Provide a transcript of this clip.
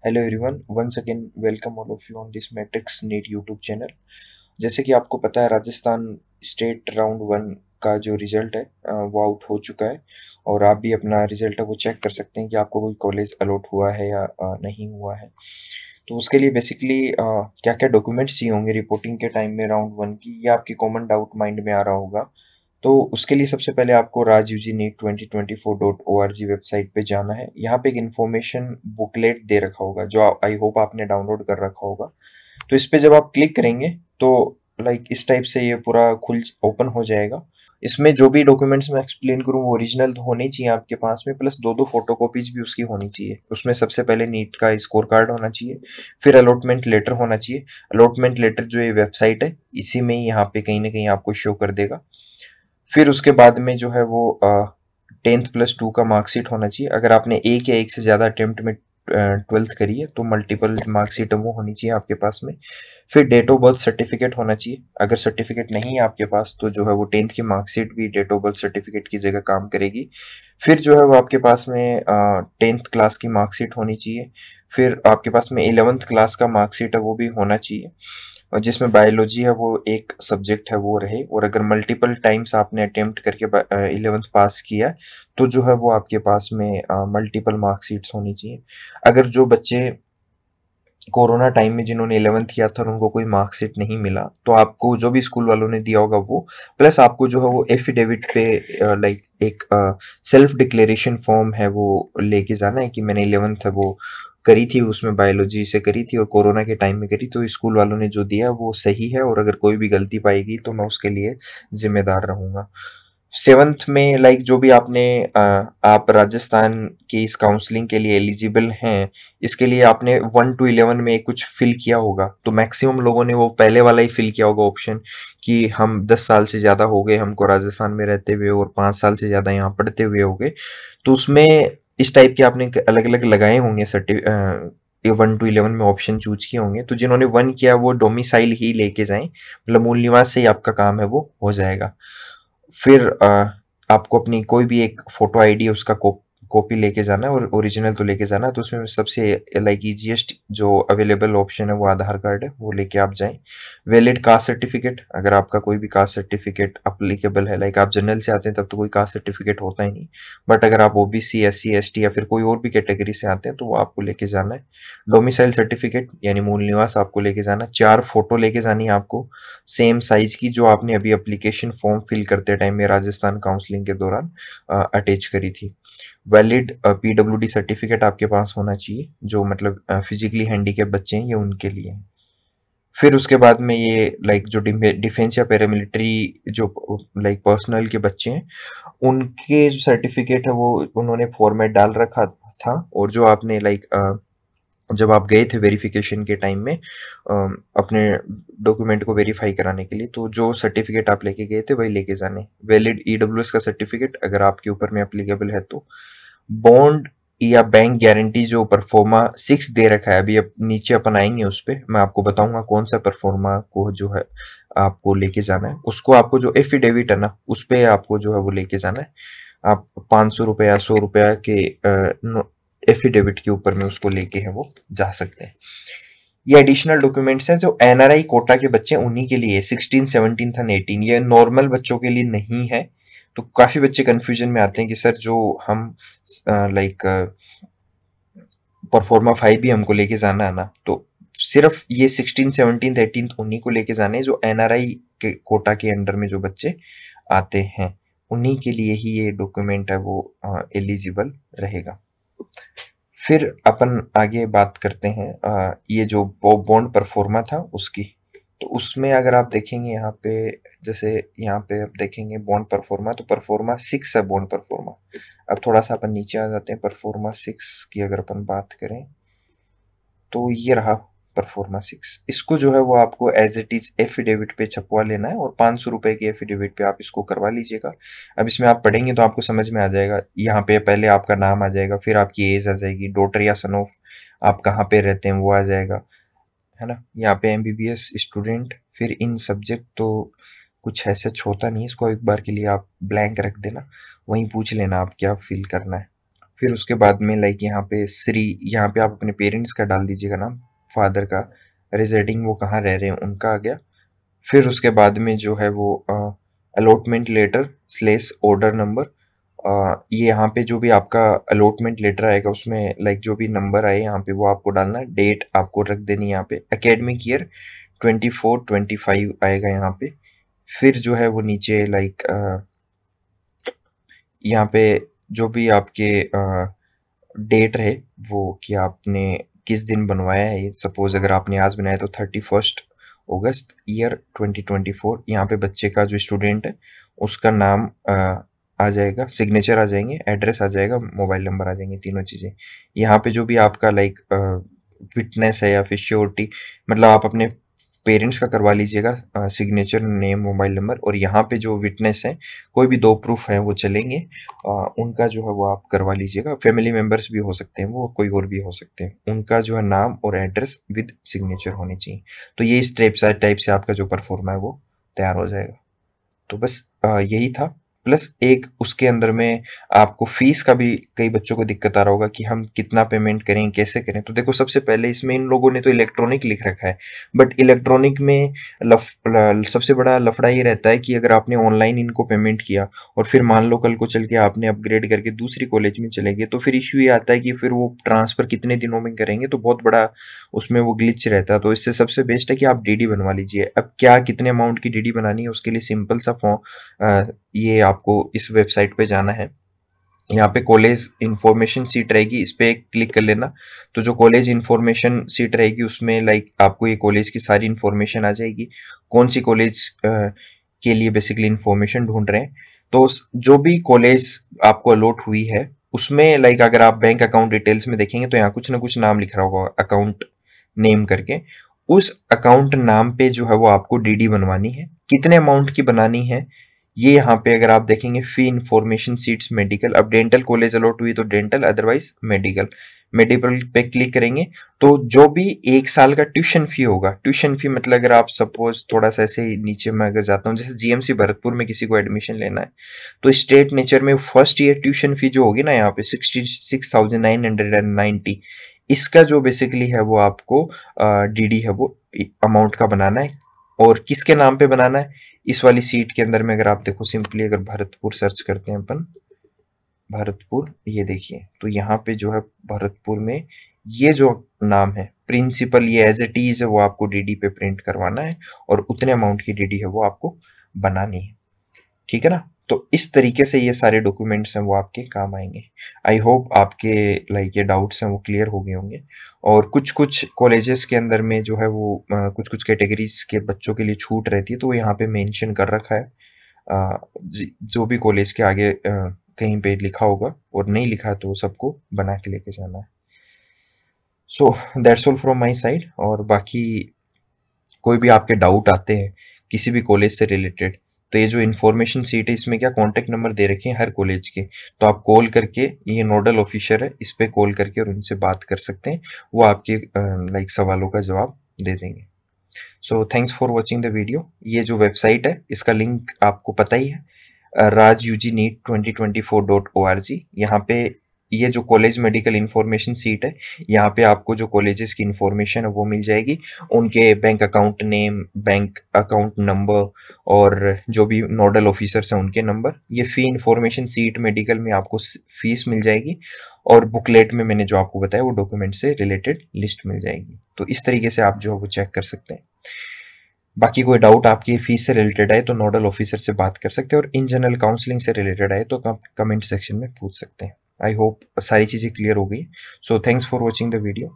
Hello everyone, once again welcome all of you on this matrix NEET YouTube channel. जैसे कि आपको पता है, राजस्थान स्टेट राउंड वन का जो रिजल्ट है वो आउट हो चुका है। और आप भी अपना रिजल्ट है वो चेक कर सकते हैं कि आपको कोई कॉलेज अलॉट हुआ है या नहीं हुआ है। तो उसके लिए बेसिकली क्या क्या डॉक्यूमेंट्स चाहिए होंगे रिपोर्टिंग के टाइम में राउंड वन की, ये आपकी कॉमन डाउट माइंड में आ रहा होगा। तो उसके लिए सबसे पहले आपको राज यूजी नीट 2024.org वेबसाइट पे जाना है। यहाँ पे एक इन्फॉर्मेशन बुकलेट दे रखा होगा जो आई होप आपने डाउनलोड कर रखा होगा। तो इस पे जब आप क्लिक करेंगे तो लाइक इस टाइप से ये पूरा खुल ओपन हो जाएगा। इसमें जो भी डॉक्यूमेंट्स मैं एक्सप्लेन करूँ वो ओरिजिनल तो होने ही चाहिए आपके पास में, प्लस दो दो फोटोकॉपीज भी उसकी होनी चाहिए। उसमें सबसे पहले नीट का स्कोर कार्ड होना चाहिए, फिर अलॉटमेंट लेटर होना चाहिए। अलॉटमेंट लेटर जो ये वेबसाइट है इसी में ही यहाँ पे कहीं ना कहीं आपको शो कर देगा। फिर उसके बाद में जो है वो 10th+2 का मार्कशीट होना चाहिए। अगर आपने एक या एक से ज़्यादा अटेम्प्ट में 12th करी है तो मल्टीपल मार्कशीट वो होनी चाहिए आपके पास में। फिर डेट ऑफ बर्थ सर्टिफिकेट होना चाहिए। अगर सर्टिफिकेट नहीं है आपके पास तो जो है वो 10th की मार्कशीट भी डेट ऑफ बर्थ सर्टिफिकेट की जगह काम करेगी। फिर जो है वो आपके पास में 10th क्लास की मार्कशीट होनी चाहिए। फिर आपके पास में 11th क्लास का मार्कशीट है वो भी होना चाहिए, और जिसमें बायोलॉजी है वो एक सब्जेक्ट है वो रहे। और अगर मल्टीपल टाइम्स आपने अटेम्प्ट करके 11th पास किया तो जो है वो आपके पास में मल्टीपल मार्कशीट्स होनी चाहिए। अगर जो बच्चे कोरोना टाइम में जिन्होंने 11th किया था और उनको कोई मार्कशीट नहीं मिला तो आपको जो भी स्कूल वालों ने दिया होगा वो, प्लस आपको जो है वो एफिडेविट पे लाइक एक सेल्फ डिक्लेरेशन फॉर्म है वो लेके जाना है कि मैंने 11th है वो करी थी, उसमें बायोलॉजी से करी थी और कोरोना के टाइम में करी। तो स्कूल वालों ने जो दिया वो सही है, और अगर कोई भी गलती पाएगी तो मैं उसके लिए जिम्मेदार रहूंगा। सेवन्थ में लाइक जो भी आपने आप राजस्थान की इस काउंसलिंग के लिए एलिजिबल हैं, इसके लिए आपने 1 to 11 में कुछ फिल किया होगा। तो मैक्सिमम लोगों ने वो पहले वाला ही फिल किया होगा ऑप्शन, कि हम 10 साल से ज़्यादा हो गए हमको राजस्थान में रहते हुए और 5 साल से ज़्यादा यहाँ पढ़ते हुए हो गए। तो उसमें इस टाइप के आपने अलग अलग लगाए होंगे 1 to 11 में ऑप्शन चूज किए होंगे। तो जिन्होंने 1 किया वो डोमिसाइल ही लेके जाएं, मतलब मूल निवास से ही आपका काम है वो हो जाएगा। फिर आपको अपनी कोई भी एक फोटो आईडी उसका कॉपी लेके जाना है, और ओरिजिनल तो लेके जाना है। तो उसमें सबसे लाइक इजीएस्ट जो अवेलेबल ऑप्शन है वो आधार कार्ड है, वो लेके आप जाएं। वैलिड कास्ट सर्टिफिकेट, अगर आपका कोई भी कास्ट सर्टिफिकेट अप्लीकेबल है, लाइक आप जनरल से आते हैं तब तो कोई कास्ट सर्टिफिकेट होता ही नहीं, बट अगर आप ओबीसी एससी एसटी या फिर कोई और भी कैटेगरी से आते हैं तो वो आपको लेके जाना है। डोमिसाइल सर्टिफिकेट यानी मूल निवास आपको लेके जाना है। 4 फोटो लेके जानी है आपको सेम साइज की, जो आपने अभी एप्लीकेशन फॉर्म फिल करते टाइम में राजस्थान काउंसलिंग के दौरान अटैच करी थी। वैलिड पीडब्ल्यूडी सर्टिफिकेट आपके पास होना चाहिए, जो मतलब फिजिकली हैंडीकैप बच्चे हैं ये उनके लिए है। फिर उसके बाद में ये लाइक जो डिफेंस या पैरामिलिट्री जो लाइक पर्सनल के बच्चे हैं उनके जो सर्टिफिकेट है वो उन्होंने फॉर्मेट डाल रखा था। और जो आपने लाइक जब आप गए थे वेरिफिकेशन के टाइम में अपने डॉक्यूमेंट को वेरीफाई कराने के लिए, तो जो सर्टिफिकेट आप लेके गए थे वही लेके जाने। वैलिड ईडब्ल्यूएस का सर्टिफिकेट अगर आपके ऊपर में अप्लीकेबल है तो। बॉन्ड या बैंक गारंटी जो परफॉर्मा 6 दे रखा है, अभी नीचे अपन आएंगे उस पर मैं आपको बताऊंगा कौन सा परफॉर्मा को जो है आपको लेके जाना है। उसको आपको जो एफिडेविट है ना उस पे आपको जो है वो लेके जाना है। आप 500 रुपया 100 रुपया के एफिडेविट के ऊपर में उसको लेके है वो जा सकते हैं। ये एडिशनल डॉक्यूमेंट्स हैं जो एनआरआई कोटा के बच्चे उन्हीं के लिए 16 17 एंड 18, ये नॉर्मल बच्चों के लिए नहीं है। तो काफी बच्चे कंफ्यूजन में आते हैं कि सर जो हम लाइक परफॉर्मा 5 भी हमको लेके जाना है ना, तो सिर्फ ये 16 17 18 उन्हीं को लेके जाने हैं जो एनआरआई के कोटा के अंडर में जो बच्चे आते हैं, उन्हीं के लिए ही ये डॉक्यूमेंट है वो एलिजिबल रहेगा। फिर अपन आगे बात करते हैं ये जो बॉन्ड परफॉर्मा था उसकी। तो उसमें अगर आप देखेंगे यहाँ पे, जैसे यहाँ पे आप देखेंगे बॉन्ड परफॉर्मा, तो परफॉर्मा 6 है बॉन्ड परफॉर्मा। अब थोड़ा सा अपन नीचे आ जाते हैं, परफॉर्मा 6 की अगर अपन बात करें तो ये रहा परफॉर्मा 6। इसको जो है वो आपको एज इट इज एफिडेविट पे छपवा लेना है, और 500 रुपए की एफिडेविट पे आप इसको करवा लीजिएगा। अब इसमें आप पढ़ेंगे तो आपको समझ में आ जाएगा। यहाँ पे पहले आपका नाम आ जाएगा, फिर आपकी एज आ जाएगी, डॉटर या सन ऑफ आप कहाँ पे रहते हैं वो आ जाएगा, है ना। यहाँ पे एमबीबीएस स्टूडेंट, फिर इन सब्जेक्ट तो कुछ ऐसा होता नहीं, इसको एक बार के लिए आप ब्लैंक रख देना, वहीं पूछ लेना आप क्या फिल करना है। फिर उसके बाद में लाइक यहाँ पे श्री, यहाँ पे आप अपने पेरेंट्स का डाल दीजिएगा नाम, फादर का, रेजिडिंग वो कहाँ रह रहे हैं उनका आ गया। फिर उसके बाद में जो है वो अलॉटमेंट लेटर स्लेस ऑर्डर नंबर, ये यहाँ पे जो भी आपका अलॉटमेंट लेटर आएगा उसमें लाइक जो भी नंबर आए यहाँ पे वो आपको डालना है। डेट आपको रख देनी है यहाँ पे, एकेडमिक ईयर 24-25 आएगा यहाँ पे। फिर जो है वो नीचे लाइक यहाँ पे जो भी आपके डेट रहे वो कि आपने किस दिन बनवाया है। सपोज अगर आपने आज बनाया तो 31 अगस्त ईयर 2024, यहाँ पे बच्चे का जो स्टूडेंट है उसका नाम आ जाएगा, सिग्नेचर आ जाएंगे, एड्रेस आ जाएगा, मोबाइल नंबर आ जाएंगे, तीनों चीज़ें। यहाँ पे जो भी आपका लाइक विटनेस है या फिर श्योरिटी, मतलब आप अपने पेरेंट्स का करवा लीजिएगा सिग्नेचर, नेम, मोबाइल नंबर, और यहाँ पे जो विटनेस है कोई भी 2 प्रूफ है वो चलेंगे, उनका जो है वो आप करवा लीजिएगा। फैमिली मेंबर्स भी हो सकते हैं वो, कोई और भी हो सकते हैं, उनका जो है नाम और एड्रेस विद सिग्नेचर होनी चाहिए। तो ये इस टाइप से आपका जो परफॉर्मा है वो तैयार हो जाएगा। तो बस यही था। प्लस एक उसके अंदर में आपको फीस का भी कई बच्चों को दिक्कत आ रहा होगा कि हम कितना पेमेंट करें, कैसे करें। तो देखो सबसे पहले इसमें इन लोगों ने तो इलेक्ट्रॉनिक लिख रखा है, बट इलेक्ट्रॉनिक में सबसे बड़ा लफड़ा ये रहता है कि अगर आपने ऑनलाइन इनको पेमेंट किया और फिर मान लो कल को चल के आपने अपग्रेड करके दूसरी कॉलेज में चले गए, तो फिर इश्यू ये आता है कि फिर वो ट्रांसफर कितने दिनों में करेंगे, तो बहुत बड़ा उसमें वो ग्लिच रहता है। तो इससे सबसे बेस्ट है कि आप डीडी बनवा लीजिए। अब क्या कितने अमाउंट की डीडी बनानी है उसके लिए सिंपल सा फॉर्म, ये आपको इस वेबसाइट पे जाना है। यहाँ पे कॉलेज इंफॉर्मेशन सीट रहेगी, इस पे क्लिक कर लेना। तो जो कॉलेज इंफॉर्मेशन सीट रहेगी उसमें लाइक आपको ये कॉलेज की सारी इंफॉर्मेशन आ जाएगी, कौन सी कॉलेज के लिए बेसिकली इंफॉर्मेशन ढूंढ रहे हैं। तो जो भी कॉलेज आपको अलॉट हुई है उसमें लाइक अगर आप बैंक अकाउंट डिटेल्स में देखेंगे तो यहाँ कुछ ना कुछ नाम लिख रहा होगा अकाउंट नेम करके, उस अकाउंट नाम पे जो है वो आपको डीडी बनवानी है। कितने अमाउंट की बनानी है ये यहाँ पे अगर आप देखेंगे, फी इंफॉर्मेशन सीट्स मेडिकल, अब डेंटल कॉलेज अलॉट हुई तो डेंटल, अदरवाइज मेडिकल। मेडिकल पे क्लिक करेंगे तो जो भी 1 साल का ट्यूशन फी होगा, ट्यूशन फी मतलब अगर आप सपोज थोड़ा सा ऐसे नीचे में अगर जाता हूँ, जैसे जीएमसी भरतपुर में किसी को एडमिशन लेना है तो स्टेट नेचर में फर्स्ट ईयर ट्यूशन फी जो होगी ना यहाँ पे 66,990, इसका जो बेसिकली है वो आपको डीडी है वो अमाउंट का बनाना है। और किसके नाम पे बनाना है, इस वाली सीट के अंदर में अगर आप देखो सिंपली अगर भरतपुर सर्च करते हैं अपन, भरतपुर, ये देखिए तो यहाँ पे जो है भरतपुर में ये जो नाम है प्रिंसिपल, ये एज इट इज है वो आपको डीडी पे प्रिंट करवाना है और उतने अमाउंट की डीडी है वो आपको बनानी है। ठीक है ना। तो इस तरीके से ये सारे डॉक्यूमेंट्स हैं वो आपके काम आएंगे। आई होप आपके लाइक ये डाउट्स हैं वो क्लियर हो गए होंगे। और कुछ कुछ कॉलेजेस के अंदर में जो है वो कुछ कुछ कैटेगरीज के बच्चों के लिए छूट रहती है, तो वो यहाँ पे मेंशन कर रखा है। जो भी कॉलेज के आगे कहीं पे लिखा होगा, और नहीं लिखा तो सबको बना के लेके जाना है। So that's all from my side. और बाकी कोई भी आपके डाउट आते हैं किसी भी कॉलेज से रिलेटेड, तो ये जो इन्फॉर्मेशन सीट है इसमें क्या कॉन्टेक्ट नंबर दे रखे हैं हर कॉलेज के, तो आप कॉल करके, ये नोडल ऑफिसर है इस पे कॉल करके और उनसे बात कर सकते हैं, वो आपके लाइक सवालों का जवाब दे देंगे। So thanks for watching the video. ये जो वेबसाइट है इसका लिंक आपको पता ही है, rajugneet2024.org। यहाँ पे ये जो कॉलेज मेडिकल इंफॉर्मेशन सीट है, यहाँ पे आपको जो कॉलेजेस की इंफॉर्मेशन है वो मिल जाएगी, उनके bank account name, bank account number, और जो भी नोडल ऑफिसर्स हैं उनके नंबर। ये फी इंफॉर्मेशन सीट मेडिकल में आपको फीस मिल जाएगी, और बुकलेट में मैंने जो आपको बताया वो डॉक्यूमेंट से रिलेटेड लिस्ट मिल जाएगी। तो इस तरीके से आप जो है वो चेक कर सकते हैं। बाकी कोई डाउट आपकी फीस से रिलेटेड है तो नोडल ऑफिसर से बात कर सकते हैं, और इन जनरल काउंसलिंग से रिलेटेड है तो कमेंट सेक्शन में पूछ सकते हैं। आई होप सारी चीज़ें क्लियर हो गई। So thanks for watching the video.